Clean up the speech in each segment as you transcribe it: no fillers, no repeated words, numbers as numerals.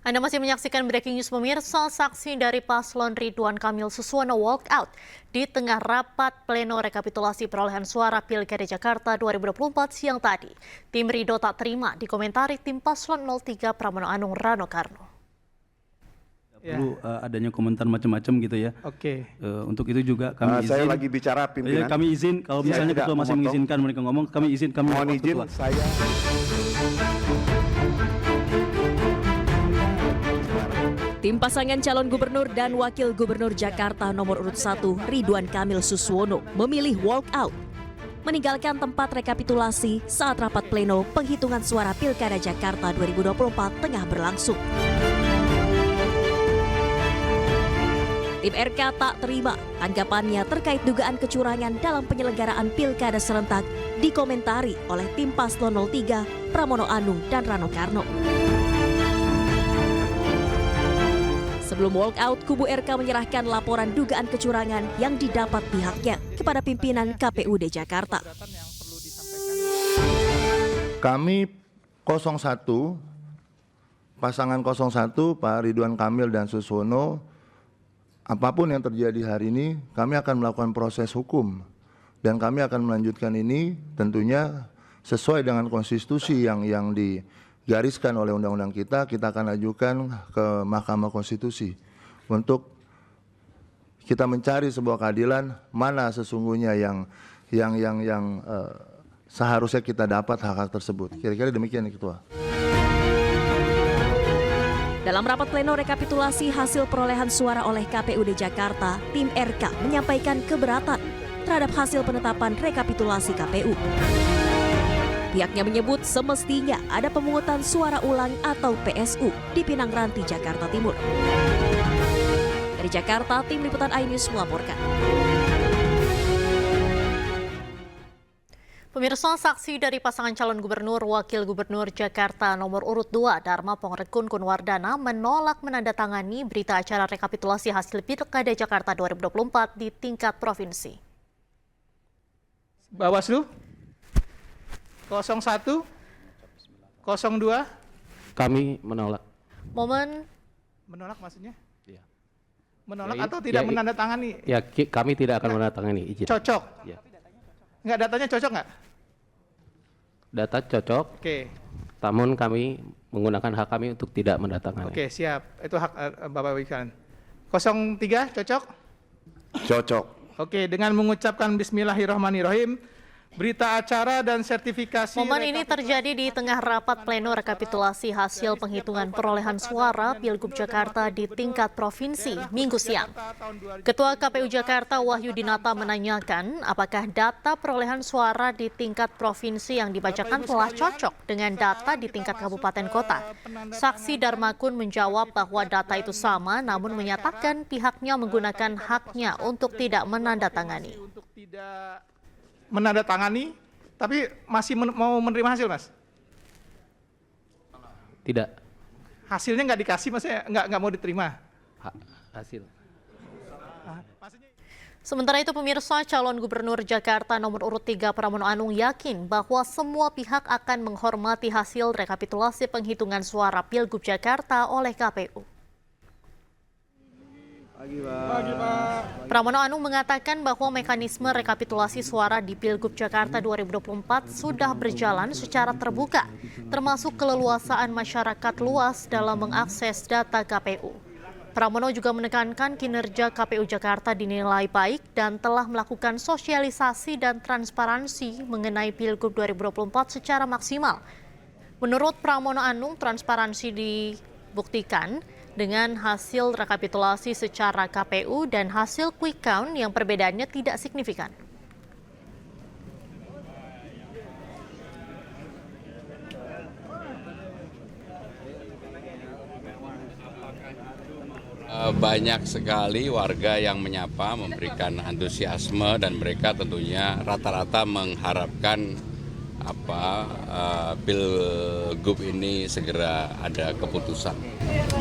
Anda masih menyaksikan Breaking News pemirsa. Saksi dari paslon Ridwan Kamil Suswono walk out di tengah rapat pleno rekapitulasi perolehan suara Pilkada Jakarta 2024 siang tadi. Tim Ridho tak terima dikomentari tim paslon 03 Pramono Anung Rano Karno. Perlu adanya komentar macam-macam gitu ya. Oke. Untuk itu juga kami izin. Saya lagi bicara pimpinan. Kami izin kalau misalnya ketua masih mengizinkan mereka ngomong, kami izin kami mohon izin ketua. saya. Tim pasangan calon gubernur dan wakil gubernur Jakarta nomor urut 1 Ridwan Kamil Suswono memilih walk out, meninggalkan tempat rekapitulasi saat rapat pleno penghitungan suara Pilkada Jakarta 2024 tengah berlangsung. Tim RK tak terima tanggapannya terkait dugaan kecurangan dalam penyelenggaraan Pilkada serentak dikomentari oleh tim paslon 03 Pramono Anung dan Rano Karno. Sebelum walk out, kubu RK menyerahkan laporan dugaan kecurangan yang didapat pihaknya kepada pimpinan KPUD Jakarta. Kami 01, pasangan 01 Pak Ridwan Kamil dan Suswono, apapun yang terjadi hari ini, kami akan melakukan proses hukum. Dan kami akan melanjutkan ini tentunya sesuai dengan konstitusi yang digariskan oleh undang-undang kita akan ajukan ke Mahkamah Konstitusi untuk kita mencari sebuah keadilan mana sesungguhnya yang seharusnya kita dapat hak-hak tersebut. Kira-kira demikian, Ketua. Dalam rapat pleno rekapitulasi hasil perolehan suara oleh KPUD Jakarta, tim RK menyampaikan keberatan terhadap hasil penetapan rekapitulasi KPU. Pihaknya menyebut semestinya ada pemungutan suara ulang atau PSU di Pinang Ranti, Jakarta Timur. Dari Jakarta, tim liputan iNews melaporkan. Pemirsa, saksi dari pasangan calon gubernur wakil gubernur Jakarta nomor urut 2 Dharma Pongrekun Kunwardana menolak menandatangani berita acara rekapitulasi hasil Pilkada Jakarta 2024 di tingkat provinsi. Bawaslu 01, 02. Kami menolak. Menolak maksudnya? Ya. Menolak Ya, atau tidak menandatangani? Ya, kami tidak akan menandatangani izin. Cocok? Ya. Enggak, datanya cocok nggak? Data cocok, Oke. namun kami menggunakan hak kami untuk tidak menandatangani. Oke, siap. Itu hak Bapak Wikan. 03 cocok? Cocok. Oke, dengan mengucapkan Bismillahirrahmanirrahim, berita acara dan sertifikasi. Momen ini terjadi di tengah rapat pleno rekapitulasi hasil penghitungan perolehan suara Pilgub Jakarta di tingkat provinsi Minggu siang. Ketua KPU Jakarta Wahyu Dinata menanyakan apakah data perolehan suara di tingkat provinsi yang dibacakan telah cocok dengan data di tingkat kabupaten kota. Saksi Darmakun menjawab bahwa data itu sama, namun menyatakan pihaknya menggunakan haknya untuk tidak menandatangani. Menandatangani, tapi masih mau menerima hasil, Mas? Tidak. Hasilnya nggak dikasih, maksudnya nggak mau diterima? Hasil. Sementara itu pemirsa, calon gubernur Jakarta nomor urut 3 Pramono Anung yakin bahwa semua pihak akan menghormati hasil rekapitulasi penghitungan suara Pilgub Jakarta oleh KPU. Pramono Anung mengatakan bahwa mekanisme rekapitulasi suara di Pilgub Jakarta 2024 sudah berjalan secara terbuka, termasuk keleluasaan masyarakat luas dalam mengakses data KPU. Pramono juga menekankan kinerja KPU Jakarta dinilai baik dan telah melakukan sosialisasi dan transparansi mengenai Pilgub 2024 secara maksimal. Menurut Pramono Anung, transparansi dibuktikan dengan hasil rekapitulasi secara KPU dan hasil quick count yang perbedaannya tidak signifikan. Banyak sekali warga yang menyapa, memberikan antusiasme, dan mereka tentunya rata-rata mengharapkan Pilgub ini segera ada keputusan.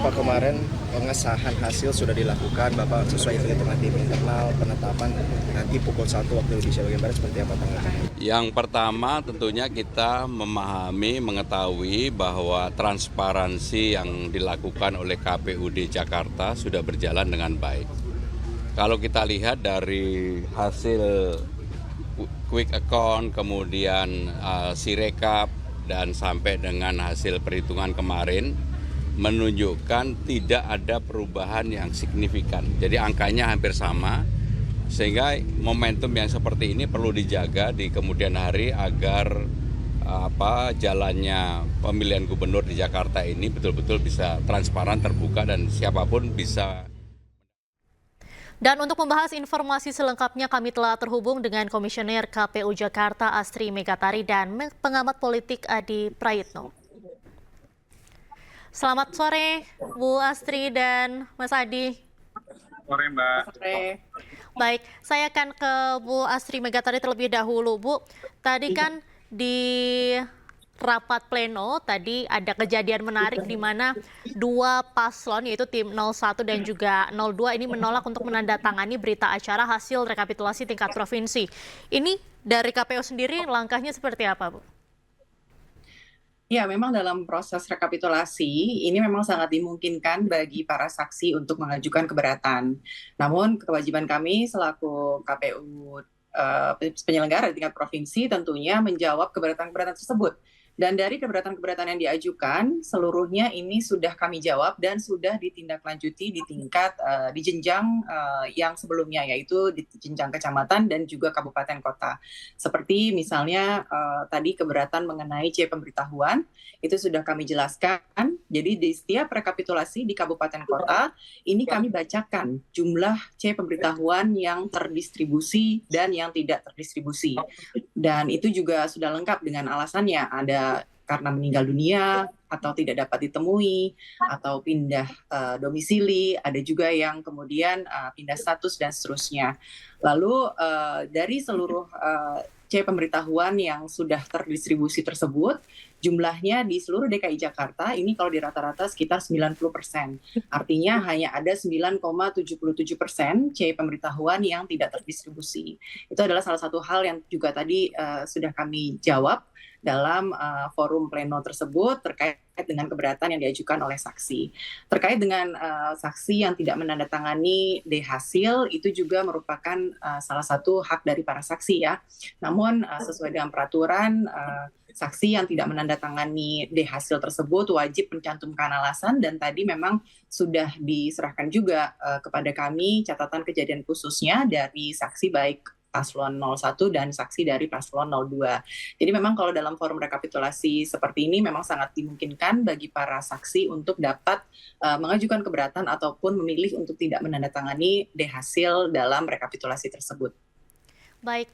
Pak, kemarin pengesahan hasil sudah dilakukan, Bapak sesuai hitungan tim internal, penetapan nanti pukul 1 waktu Indonesia bagian Barat seperti apa tanggapannya? Yang pertama tentunya kita memahami, mengetahui bahwa transparansi yang dilakukan oleh KPUD Jakarta sudah berjalan dengan baik. Kalau kita lihat dari hasil quick account, kemudian Sirekap, dan sampai dengan hasil perhitungan kemarin, menunjukkan tidak ada perubahan yang signifikan. Jadi angkanya hampir sama, sehingga momentum yang seperti ini perlu dijaga di kemudian hari agar jalannya pemilihan gubernur di Jakarta ini betul-betul bisa transparan, terbuka, dan siapapun bisa. Dan untuk membahas informasi selengkapnya kami telah terhubung dengan Komisioner KPU Jakarta Astri Megatari dan pengamat politik Adi Prayitno. Selamat sore Bu Astri dan Mas Adi. Sore Mbak. Sore. Baik, saya akan ke Bu Astri Megatari terlebih dahulu. Bu, tadi kan di rapat pleno tadi ada kejadian menarik di mana dua paslon yaitu tim 01 dan juga 02 ini menolak untuk menandatangani berita acara hasil rekapitulasi tingkat provinsi. Ini dari KPU sendiri langkahnya seperti apa, Bu? Ya, memang dalam proses rekapitulasi ini memang sangat dimungkinkan bagi para saksi untuk mengajukan keberatan. Namun kewajiban kami selaku KPU penyelenggara di tingkat provinsi tentunya menjawab keberatan-keberatan tersebut. Dan dari keberatan-keberatan yang diajukan, seluruhnya ini sudah kami jawab dan sudah ditindaklanjuti di tingkat di jenjang yang sebelumnya, yaitu di jenjang kecamatan dan juga kabupaten kota. Seperti misalnya tadi keberatan mengenai C pemberitahuan, itu sudah kami jelaskan. Jadi di setiap rekapitulasi di kabupaten kota, ini kami bacakan jumlah C pemberitahuan yang terdistribusi dan yang tidak terdistribusi. Dan itu juga sudah lengkap dengan alasannya, ada karena meninggal dunia atau tidak dapat ditemui atau pindah domisili, ada juga yang kemudian pindah status dan seterusnya. Lalu dari seluruh C pemberitahuan yang sudah terdistribusi tersebut, jumlahnya di seluruh DKI Jakarta ini kalau di rata-rata sekitar 90%. Artinya hanya ada 9,77% C pemberitahuan yang tidak terdistribusi. Itu adalah salah satu hal yang juga tadi sudah kami jawab dalam forum pleno tersebut terkait dengan keberatan yang diajukan oleh saksi. Terkait dengan saksi yang tidak menandatangani D hasil, itu juga merupakan salah satu hak dari para saksi ya. Namun sesuai dengan peraturan, saksi yang tidak menandatangani D hasil tersebut wajib mencantumkan alasan, dan tadi memang sudah diserahkan juga kepada kami catatan kejadian khususnya dari saksi baik paslon 01 dan saksi dari paslon 02. Jadi memang kalau dalam forum rekapitulasi seperti ini memang sangat dimungkinkan bagi para saksi untuk dapat mengajukan keberatan ataupun memilih untuk tidak menandatangani D hasil dalam rekapitulasi tersebut. Baik,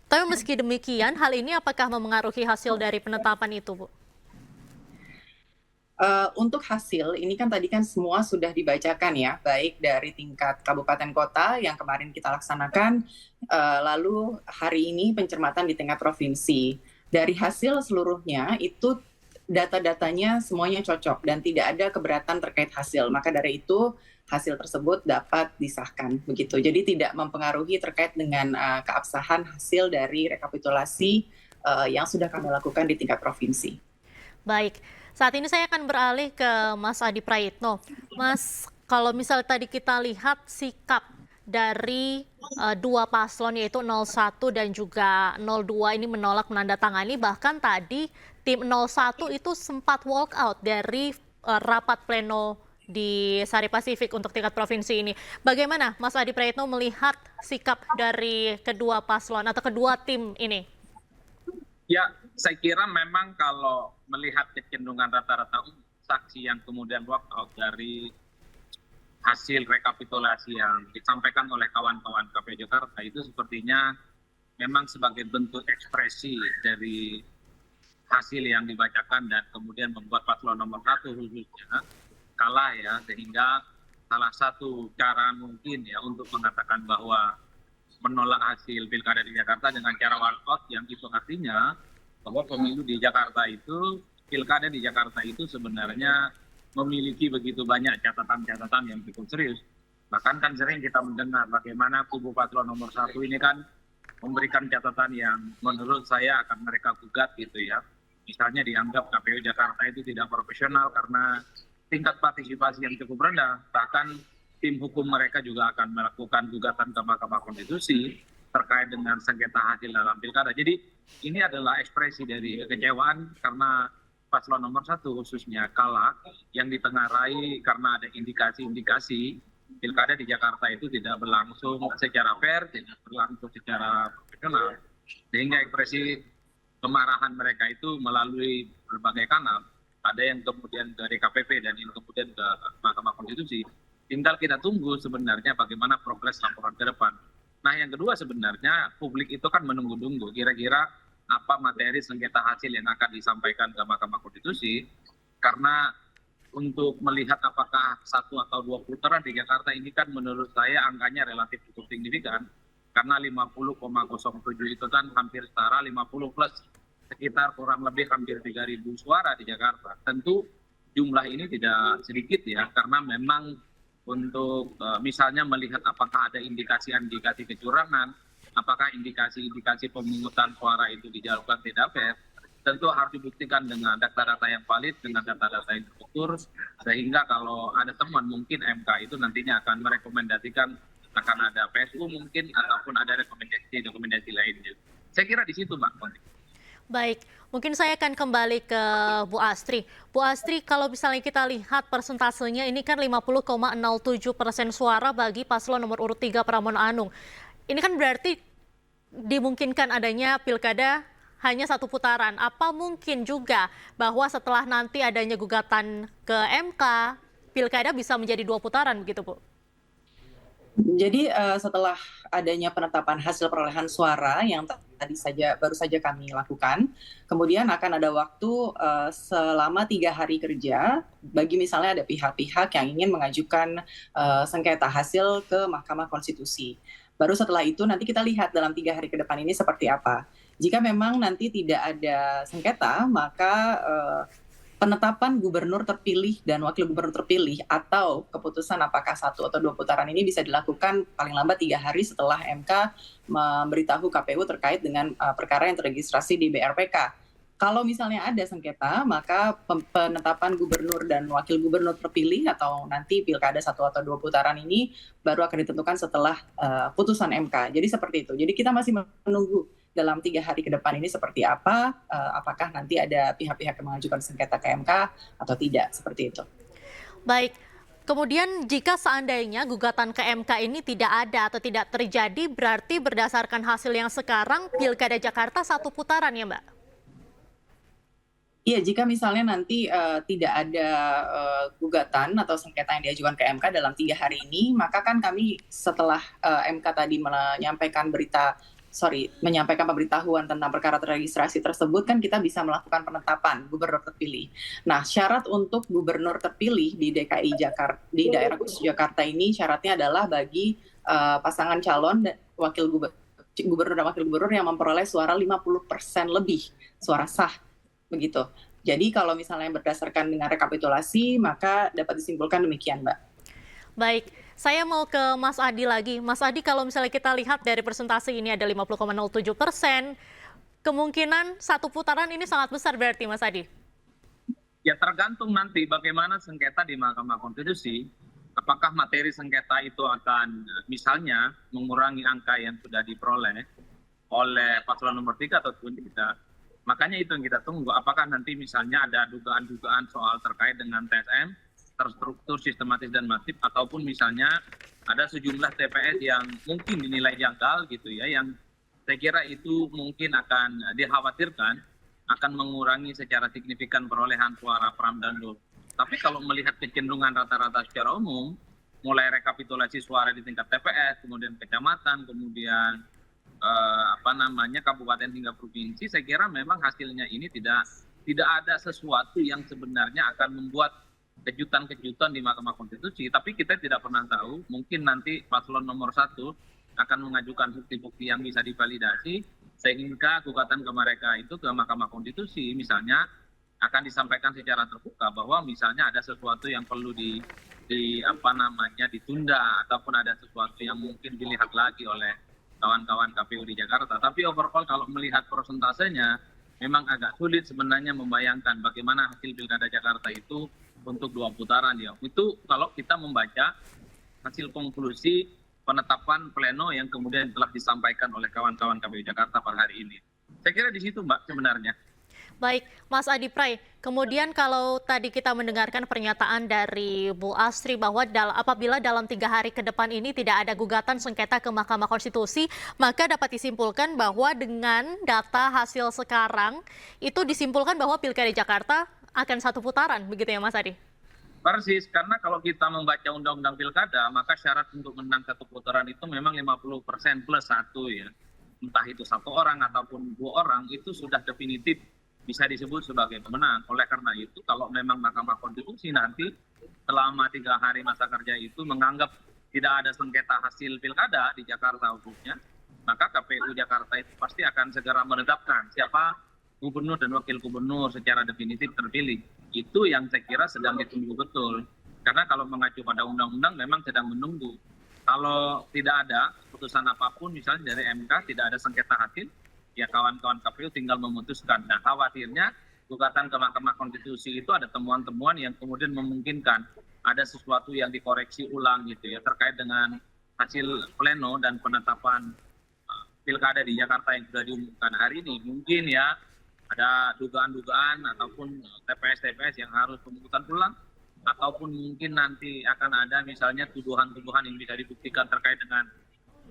tapi meski demikian, hal ini apakah memengaruhi hasil dari penetapan itu, Bu? Untuk hasil, ini kan tadi kan semua sudah dibacakan ya, baik dari tingkat kabupaten kota yang kemarin kita laksanakan, lalu hari ini pencermatan di tingkat provinsi. Dari hasil seluruhnya itu data-datanya semuanya cocok dan tidak ada keberatan terkait hasil. Maka dari itu hasil tersebut dapat disahkan begitu. Jadi tidak mempengaruhi terkait dengan keabsahan hasil dari rekapitulasi yang sudah kami lakukan di tingkat provinsi. Baik. Saat ini saya akan beralih ke Mas Adi Prayitno. Mas, kalau misal tadi kita lihat sikap dari dua paslon yaitu 01 dan juga 02 ini menolak menandatangani, bahkan tadi tim 01 itu sempat walk out dari rapat pleno di Sari Pasifik untuk tingkat provinsi ini. Bagaimana Mas Adi Prayitno melihat sikap dari kedua paslon atau kedua tim ini? Ya, saya kira memang kalau melihat kecenderungan rata-rata saksi yang kemudian walk out dari hasil rekapitulasi yang disampaikan oleh kawan-kawan KPU Jakarta itu sepertinya memang sebagai bentuk ekspresi dari hasil yang dibacakan dan kemudian membuat paslon nomor 1 khususnya kalah ya, sehingga salah satu cara mungkin ya untuk mengatakan bahwa menolak hasil pilkada di Jakarta dengan cara walkout, yang itu artinya bahwa pemilu di Jakarta itu, pilkada di Jakarta itu sebenarnya memiliki begitu banyak catatan-catatan yang cukup serius. Bahkan kan sering kita mendengar bagaimana kubu paslon nomor 1 ini kan memberikan catatan yang menurut saya akan mereka gugat gitu ya. Misalnya dianggap KPU Jakarta itu tidak profesional karena tingkat partisipasi yang cukup rendah. Bahkan tim hukum mereka juga akan melakukan gugatan ke Mahkamah Konstitusi terkait dengan sengketa hasil dalam pilkada. Jadi ini adalah ekspresi dari kekecewaan karena paslon nomor 1 khususnya kalah yang ditengarai karena ada indikasi-indikasi pilkada di Jakarta itu tidak berlangsung secara fair, tidak berlangsung secara profesional. Sehingga ekspresi kemarahan mereka itu melalui berbagai kanal. Ada yang kemudian ke DKPP dan yang kemudian ke Mahkamah Konstitusi. Tinggal kita tunggu sebenarnya bagaimana progres laporan ke depan. Nah yang kedua sebenarnya publik itu kan menunggu-nunggu kira-kira apa materi sengketa hasil yang akan disampaikan ke Mahkamah Konstitusi. Karena untuk melihat apakah 1 atau 2 putaran di Jakarta ini kan menurut saya angkanya relatif cukup signifikan. Karena 50,07 itu kan hampir setara 50 plus sekitar kurang lebih hampir 3.000 suara di Jakarta. Tentu jumlah ini tidak sedikit ya, karena memang untuk misalnya melihat apakah ada indikasi-indikasi kecurangan, apakah indikasi-indikasi pemungutan suara itu dijalankan tidak fair, tentu harus dibuktikan dengan data-data yang valid, dengan data-data yang terukur, sehingga kalau ada teman mungkin MK itu nantinya akan merekomendasikan akan ada PSU mungkin, ataupun ada rekomendasi lainnya. Saya kira di situ Mbak. Baik, mungkin saya akan kembali ke Bu Astri. Bu Astri, kalau misalnya kita lihat persentasenya ini kan 50,07% suara bagi paslon nomor urut 3 Pramono Anung. Ini kan berarti dimungkinkan adanya pilkada hanya 1 putaran. Apa mungkin juga bahwa setelah nanti adanya gugatan ke MK, pilkada bisa menjadi 2 putaran begitu Bu? Jadi setelah adanya penetapan hasil perolehan suara yang baru saja kami lakukan, kemudian akan ada waktu selama 3 hari kerja bagi misalnya ada pihak-pihak yang ingin mengajukan sengketa hasil ke Mahkamah Konstitusi. Baru setelah itu nanti kita lihat dalam 3 hari ke depan ini seperti apa. Jika memang nanti tidak ada sengketa, maka penetapan gubernur terpilih dan wakil gubernur terpilih atau keputusan apakah 1 atau 2 putaran ini bisa dilakukan paling lambat 3 hari setelah MK memberitahu KPU terkait dengan perkara yang terregistrasi di BRPK. Kalau misalnya ada sengketa, maka penetapan gubernur dan wakil gubernur terpilih atau nanti pilkada 1 atau 2 putaran ini baru akan ditentukan setelah putusan MK. Jadi seperti itu. Jadi kita masih menunggu dalam 3 hari ke depan ini seperti apa, apakah nanti ada pihak-pihak yang mengajukan sengketa ke MK atau tidak, seperti itu. Baik, kemudian jika seandainya gugatan ke MK ini tidak ada atau tidak terjadi, berarti berdasarkan hasil yang sekarang, Pilkada Jakarta 1 putaran ya Mbak? Iya, jika misalnya nanti tidak ada gugatan atau sengketa yang diajukan ke MK dalam 3 hari ini, maka kan kami setelah MK tadi menyampaikan pemberitahuan tentang perkara terregistrasi tersebut, kan kita bisa melakukan penetapan gubernur terpilih. Nah, syarat untuk gubernur terpilih di DKI Jakarta, di daerah khusus Jakarta ini syaratnya adalah bagi pasangan calon dan gubernur dan wakil gubernur yang memperoleh suara 50% lebih suara sah, begitu. Jadi kalau misalnya berdasarkan dengan rekapitulasi, maka dapat disimpulkan demikian, Mbak. Baik. Saya mau ke Mas Adi lagi. Mas Adi, kalau misalnya kita lihat dari persentase ini ada 50,07%, kemungkinan 1 putaran ini sangat besar berarti Mas Adi? Ya tergantung nanti bagaimana sengketa di Mahkamah Konstitusi. Apakah materi sengketa itu akan misalnya mengurangi angka yang sudah diperoleh oleh paslon nomor 3 ataupun tidak. Makanya itu yang kita tunggu. Apakah nanti misalnya ada dugaan-dugaan soal terkait dengan TSM, terstruktur, sistematis, dan masif, ataupun misalnya ada sejumlah TPS yang mungkin dinilai janggal gitu ya, yang saya kira itu mungkin akan dikhawatirkan akan mengurangi secara signifikan perolehan suara Pram dan Dul. Tapi kalau melihat kecenderungan rata-rata secara umum, mulai rekapitulasi suara di tingkat TPS, kemudian kecamatan, kemudian kabupaten hingga provinsi, saya kira memang hasilnya ini tidak ada sesuatu yang sebenarnya akan membuat kejutan-kejutan di Mahkamah Konstitusi, tapi kita tidak pernah tahu, mungkin nanti paslon nomor 1 akan mengajukan bukti-bukti yang bisa divalidasi, sehingga gugatan ke mereka itu ke Mahkamah Konstitusi misalnya akan disampaikan secara terbuka bahwa misalnya ada sesuatu yang perlu ditunda, ataupun ada sesuatu yang mungkin dilihat lagi oleh kawan-kawan KPU di Jakarta. Tapi overall kalau melihat persentasenya memang agak sulit sebenarnya membayangkan bagaimana hasil Pilkada Jakarta itu untuk 2 putaran ya. Itu kalau kita membaca hasil konklusi penetapan pleno yang kemudian telah disampaikan oleh kawan-kawan KPU Jakarta pada hari ini. Saya kira di situ Mbak sebenarnya. Baik, Mas Adi Pray, kemudian kalau tadi kita mendengarkan pernyataan dari Bu Astri bahwa apabila dalam 3 hari ke depan ini tidak ada gugatan sengketa ke Mahkamah Konstitusi, maka dapat disimpulkan bahwa dengan data hasil sekarang, itu disimpulkan bahwa Pilkada Jakarta akan 1 putaran, begitu ya Mas Adi? Persis, karena kalau kita membaca Undang-Undang Pilkada, maka syarat untuk menang 1 putaran itu memang 50% plus 1 ya. Entah itu 1 orang ataupun 2 orang, itu sudah definitif bisa disebut sebagai pemenang. Oleh karena itu, kalau memang Mahkamah Konstitusi nanti selama 3 hari masa kerja itu menganggap tidak ada sengketa hasil pilkada di Jakarta khususnya, maka KPU Jakarta itu pasti akan segera menetapkan siapa gubernur dan wakil gubernur secara definitif terpilih. Itu yang saya kira sedang ditunggu betul. Karena kalau mengacu pada undang-undang memang sedang menunggu. Kalau tidak ada putusan apapun, misalnya dari MK tidak ada sengketa hasil, ya kawan-kawan KPU tinggal memutuskan. Nah, khawatirnya gugatan ke Mahkamah Konstitusi itu ada temuan-temuan yang kemudian memungkinkan ada sesuatu yang dikoreksi ulang gitu ya terkait dengan hasil pleno dan penetapan pilkada di Jakarta yang sudah diumumkan hari ini. Mungkin ya ada dugaan-dugaan ataupun TPS-TPS yang harus pemungutan ulang, ataupun mungkin nanti akan ada misalnya tuduhan-tuduhan yang bisa dibuktikan terkait dengan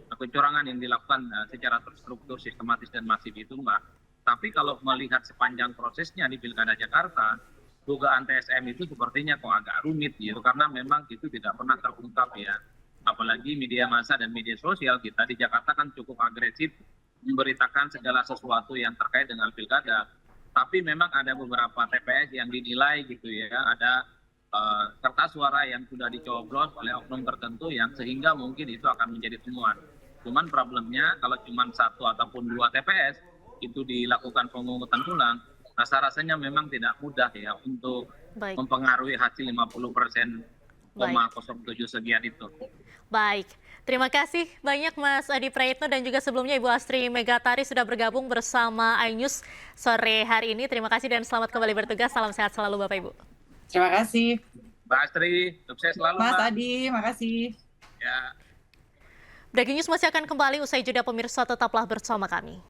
kecurangan yang dilakukan secara terstruktur, sistematis, dan masif itu Mbak. Tapi kalau melihat sepanjang prosesnya di Pilkada Jakarta, dugaan TSM itu sepertinya kok agak rumit gitu, karena memang itu tidak pernah terungkap ya. Apalagi media massa dan media sosial kita di Jakarta kan cukup agresif memberitakan segala sesuatu yang terkait dengan Pilkada. Tapi memang ada beberapa TPS yang dinilai gitu ya, ada kertas suara yang sudah dicoblos oleh oknum tertentu yang sehingga mungkin itu akan menjadi temuan. Cuman problemnya kalau cuma 1 ataupun 2 TPS itu dilakukan pemungutan ulang, rasa-rasanya memang tidak mudah ya untuk mempengaruhi hasil 50%,07 sekian itu. Baik, terima kasih banyak Mas Adi Prayitno dan juga sebelumnya Ibu Astri Megatari sudah bergabung bersama iNews sore hari ini. Terima kasih dan selamat kembali bertugas. Salam sehat selalu Bapak Ibu. Terima kasih. Mbak Astri, sukses selalu Mas Mbak. Adi, makasih. Ya. Breaking News masih akan kembali usai jeda pemirsa, tetaplah bersama kami.